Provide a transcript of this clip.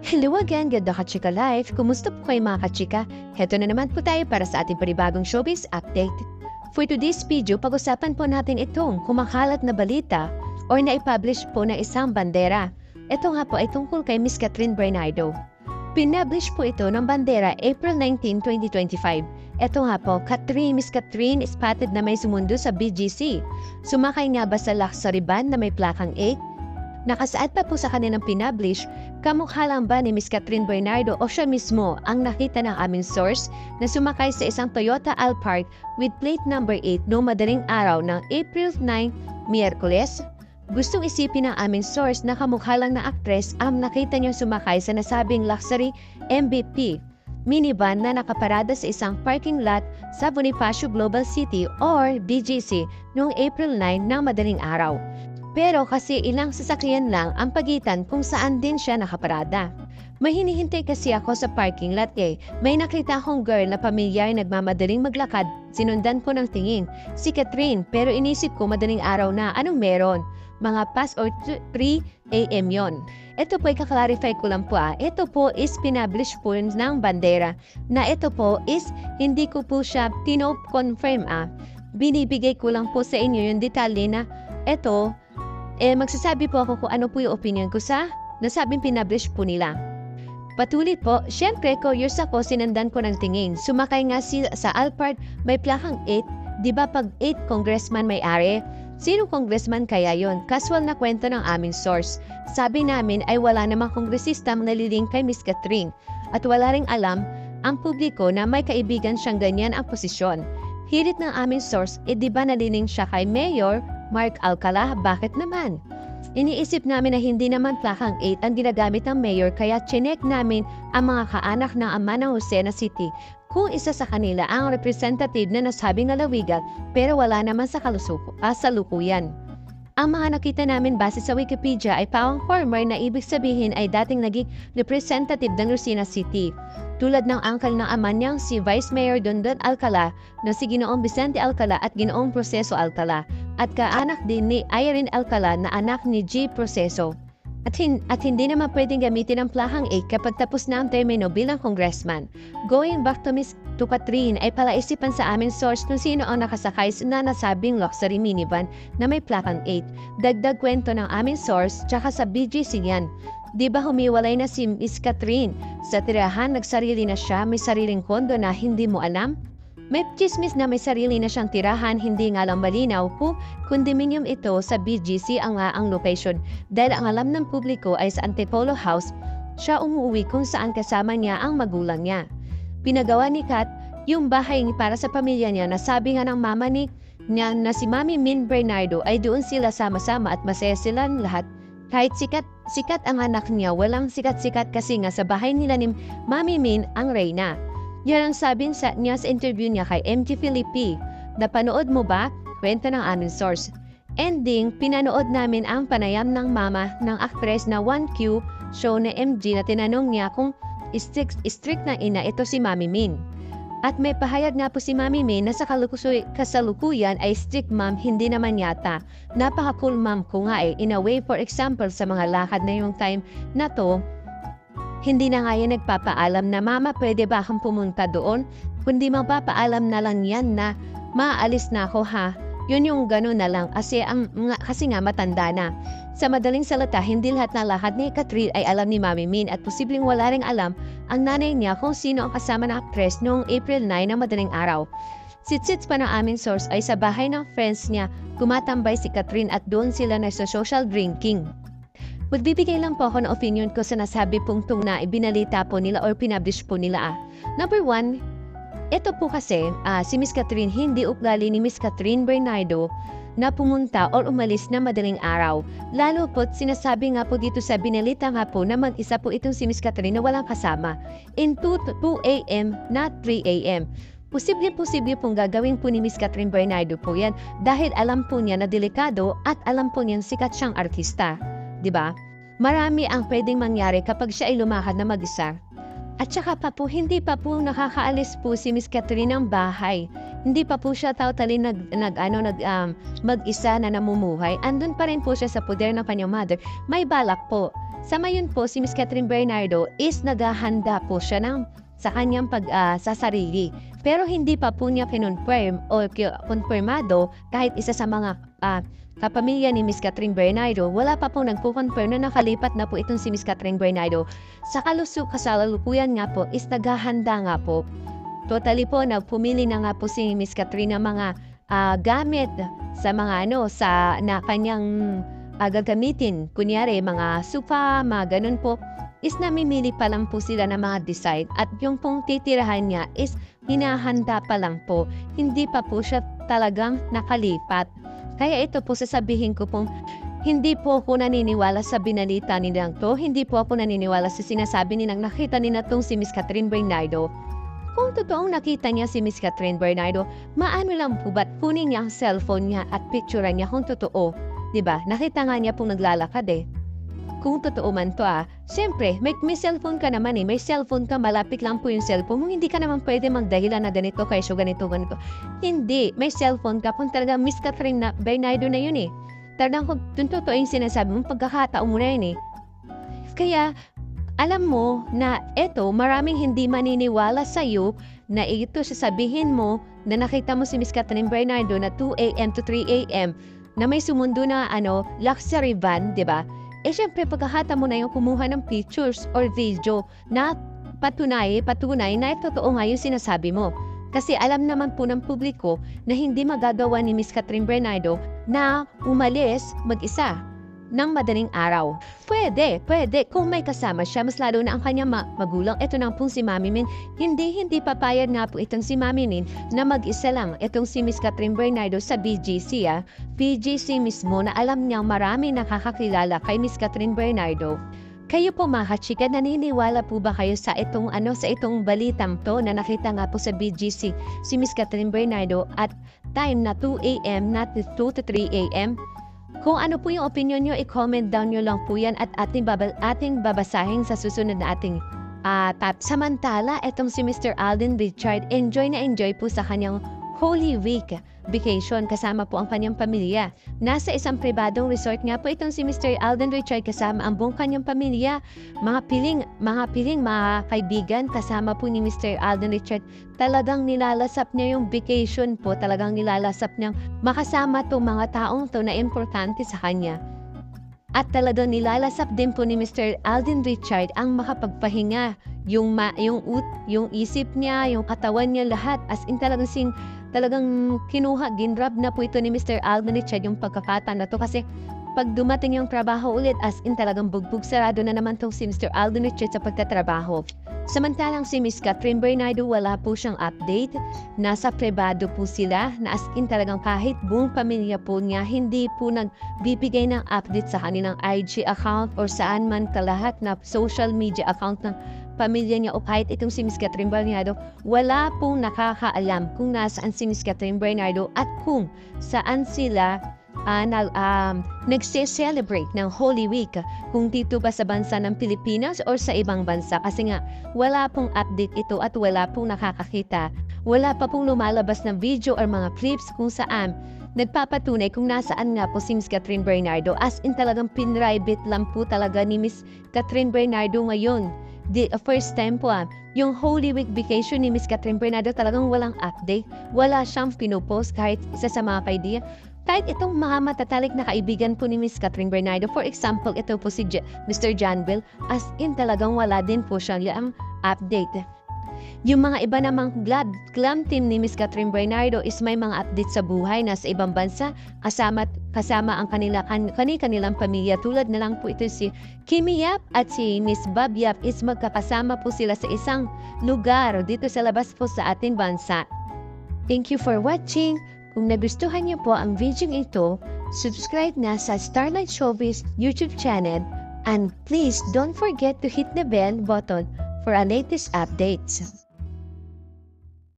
Hello again, ganda ka-chika life. Kumusta po kayo mga ka-chika? Heto na naman po tayo para sa ating panibagong showbiz update. For today's video, pag-usapan po natin itong kumakalat na balita or na-publish po ng isang bandera. Ito nga po ay tungkol kay Miss Catherine Bernardo. Pinablish po ito ng bandera April 19, 2025. Ito nga po, Miss Catherine spotted na may sumundo sa BGC. Sumakay nga ba sa luxury van na may plakang 8? Nakasaad pa po sa kanilang pinablish, kamukha lang ba ni Miss Catherine Bernardo o siya mismo ang nakita ng aming source na sumakay sa isang Toyota Alphard with plate number 8 noong madaling araw ng April 9, Miyerkules? Gustong isipin ng aming source na kamukha lang na aktres ang nakita niyang sumakay sa nasabing luxury MVP minivan na nakaparada sa isang parking lot sa Bonifacio Global City or BGC noong April 9 ng madaling araw. Pero kasi ilang sasakyan lang ang pagitan kung saan din siya nakaparada. May hinihintay kasi ako sa parking lot May nakita akong girl na pamilyar nagmamadaling maglakad. Sinundan ko ng tingin. Si Catherine, pero inisip ko madaling araw na anong meron. Mga past or 3 a.m. yon. Ito po ay kaklarify ko lang po Ito po is pinablish po ng bandera. Na ito po is hindi ko po siya confirm Binibigay ko lang po sa inyo yung detalye na ito magsasabi po ako kung ano po yung opinion ko sa nasabing pinablish po nila. Patuloy po, syempre curious ako, sinandan ko ng tingin. Sumakay nga sa Alphard, may plakang 8. Di ba pag 8 congressman may-ari? Sino congressman kaya yon? Casual na kwento ng aming source. Sabi namin ay wala namang kongresista naliling kay Miss Catherine. At wala ring alam ang publiko na may kaibigan siyang ganyan ang posisyon. Hirit ng aming source, di ba naliling siya kay Mayor Mark Alcala? Bakit naman? Iniisip namin na hindi naman plakang 8 ang ginagamit ng mayor kaya chinek namin ang mga kaanak ng ama ng Lucena City kung isa sa kanila ang representative na nasabing lalawigan pero wala naman sa kalukuyan. Ang mga nakita namin base sa Wikipedia ay pawang former na ibig sabihin ay dating naging representative ng Lucena City. Tulad ng uncle ng ama niyang si Vice Mayor Dondon Alcala na si Ginoong Vicente Alcala at Ginoong Proceso Alcala at kaanak din ni Irene Alcala na anak ni G. Proceso. At hindi naman pwedeng gamitin ang plakang 8 kapag tapos na ang termino bilang congressman. Going back to Miss Catherine ay palaisipan sa aming source kung sino ang nakasakay na nasabing luxury minivan na may plakang 8. Dagdag kwento ng aming source tsaka sa BGC yan. Di ba humiwalay na si Miss Catherine? Sa tirahan nagsarili na siya, may sariling kondo na hindi mo alam? May chismis na may sarili na siyang tirahan, hindi nga lang malinaw kung condominium ito sa BGC ang location. Dahil ang alam ng publiko ay sa Antipolo House, siya umuwi kung saan kasama niya ang magulang niya. Pinagawa ni Kat yung bahay para sa pamilya niya na sabi nga ng mama niya na si Mami Min Bernardo ay doon sila sama-sama at masaya silang lahat. Kahit sikat ang anak niya, walang sikat-sikat kasi nga sa bahay nila ni Mami Min ang reyna. Yan ang sabi niya sa interview niya kay MG Philippi. Napanood mo ba? Kwento ng aming source. Ending, pinanood namin ang panayam ng mama ng aktres na 1Q show na MG na tinanong niya kung strict na ina ito si Mami Min. At may pahayag nga po si Mami Min na sa kasalukuyan ay strict ma'am, hindi naman yata. Napaka-cool ma'am ko nga in a way, for example sa mga lakad na yung time na to, hindi na nga yan nagpapaalam na mama pwede ba akong pumunta doon? Kundi magpapaalam na lang yan na maalis na ako ha. Yun yung gano'n na lang kasi nga matanda na. Sa madaling salita, hindi lahat ng lakad ni Catherine ay alam ni Mami Min at posibleng wala ring alam ang nanay niya kung sino ang kasama ng actress noong April 9 ng madaling araw. Sitsits pa ng aming source ay sa bahay ng friends niya kumatambay si Catherine at doon sila social drinking. Magbibigay lang po ako ng opinion ko sa nasabi pong na ibinalita po nila or pinablish po nila. Number 1, ito po kasi si Miss Catherine, hindi ugali ni Miss Catherine Bernardo na pumunta or umalis na madaling araw. Lalo po't sinasabi nga po dito sa binalita nga po na mag-isa po itong si Miss Catherine na walang kasama in 2 a.m. not 3 a.m. Posible pong gagawin po ni Miss Catherine Bernardo po yan dahil alam po niya na delikado at alam po niya sikat siyang artista. Diba? Marami ang pwedeng mangyari kapag siya ay lumakad na mag-isa. At saka pa po, hindi pa po nakakaalis po si Miss Catherine ng bahay. Hindi pa po siya totally mag-isa na namumuhay. Andun pa rin po siya sa poder ng kanyang mother. May balak po. Sa ngayon po, si Miss Catherine Bernardo is naghahanda po siya sa kanyang pagsasarili. Pero hindi pa po niya kinonfirm o konfirmado kahit isa sa mga kapamilya ni Miss Catherine Bernardo. Wala pa po nagpo-confirm na nakalipat na po itong si Miss Catherine Bernardo. Sa kasalukuyan nga po is naghahanda nga po. Totally po, nagpumili na nga po si Miss Catherine ng mga gamit sa mga na kanyang gagamitin. Kunyari, mga sofa, mga ganun po, is namimili pa lang po sila ng mga design. At yung pong titirahan niya is hinahanda pa lang po. Hindi pa po siya talagang nakalipat. Kaya ito po sasabihin ko pong hindi po ako naniniwala sa binalita nilang to. Hindi po ako naniniwala sa sinasabi nilang nakita nila tong si Miss Catherine Bernardo. Kung totoong nakita niya si Miss Catherine Bernardo, maano lang po ba't kunin niya ang cellphone niya at picturean niya kung totoo? Diba? Nakita nga niya pong naglalakad eh. Kung totoo man to siyempre, may cellphone ka naman eh. May cellphone ka, malapit lang po yung cellphone mo. Hindi ka naman pwede magdahilan na ganito, kaysa ganito. Hindi, may cellphone ka. Kung talaga Miss Catherine Bernardo na yun eh. Talagang kung totoo yung sinasabi mo, pagkakataon mo na yun eh. Kaya, alam mo na maraming hindi maniniwala sa'yo na ito sasabihin mo na nakita mo si Miss Catherine Bernardo na 2 a.m. to 3 a.m. na may sumundo na luxury van, di ba? Syempre pagkakata mo na yung kumuha ng pictures or video na patunay na totoo nga yung sinasabi mo. Kasi alam naman po ng publiko na hindi magagawa ni Miss Catherine Bernardo na umalis mag-isa ng madaling araw. Pwede. Kung may kasama siya, mas lalo na ang kanyang magulang. Ito na pong si Mami Min. Hindi papayag nga po itong si Mami Min na mag-isa lang. Itong si Miss Catherine Bernardo sa BGC. BGC mismo na alam niyang marami nakakakilala kay Miss Catherine Bernardo. Kayo po mga chika, naniniwala po ba kayo sa itong balitang to na nakita nga po sa BGC si Miss Catherine Bernardo at time na 2 a.m. not 2 to 3 a.m.? Kung ano po yung opinion nyo, i-comment down nyo lang po yan at ating babasahin sa susunod na ating tab. Samantala, etong si Mr. Alden Richard, enjoy po sa kanyang Holy Week vacation kasama po ang kanyang pamilya. Nasa isang pribadong resort nga po itong si Mr. Alden Richard kasama ang buong kanyang pamilya. Mga piling kaibigan kasama po ni Mr. Alden Richard. Talagang nilalasap niya yung vacation po. Talagang nilalasap niyang makasama to mga taong to na importante sa kanya. At talagang nilalasap din po ni Mr. Alden Richard ang makapagpahinga. Yung isip niya, yung katawan niya, lahat. As in talagang ginrab na po ito ni Mr. Alden Richard yung pagkakataon na to kasi pag dumating yung trabaho ulit, as in talagang bugbog sarado na naman tong si Mr. Alden Richard sa pagtatrabaho. Samantalang si Miss Catherine Bernardo, wala po siyang update. Nasa privado po sila na as in talagang kahit buong pamilya po niya, hindi po nagbibigay ng update sa kanilang IG account or saan man kalahat na social media account ng pamilya niya o kahit itong si Miss Catherine Bernardo, wala pong nakakaalam kung nasaan si Miss Catherine Bernardo at kung saan sila nagse-celebrate ng Holy Week, kung dito ba sa bansa ng Pilipinas or sa ibang bansa. Kasi nga, wala pong update ito at wala pong nakakakita. Wala pa pong lumalabas ng video or mga clips kung saan nagpapatunay kung nasaan nga po si Miss Catherine Bernardo. As in talagang pinribate lang po talaga ni Miss Catherine Bernardo ngayon. First time po yung Holy Week vacation ni Miss Catherine Bernardo talagang walang update. Wala siyang pinopost kahit isa sa mga kaibigan. Kahit itong mga matatalik na kaibigan po ni Miss Catherine Bernardo, for example, ito po si Mr. John Bell, as in talagang wala din po siyang update. Yung mga iba namang glam team ni Miss Catherine Bernardo is may mga update sa buhay na sa ibang bansa kasama ang kanilang pamilya. Tulad na lang po ito si Kimi Yap at si Miss Bob Yap is magkakasama po sila sa isang lugar dito sa labas po sa ating bansa. Thank you for watching. Kung nagustuhan niyo po ang video ito, subscribe na sa Starlight Showbiz YouTube channel and please don't forget to hit the bell button for our latest updates.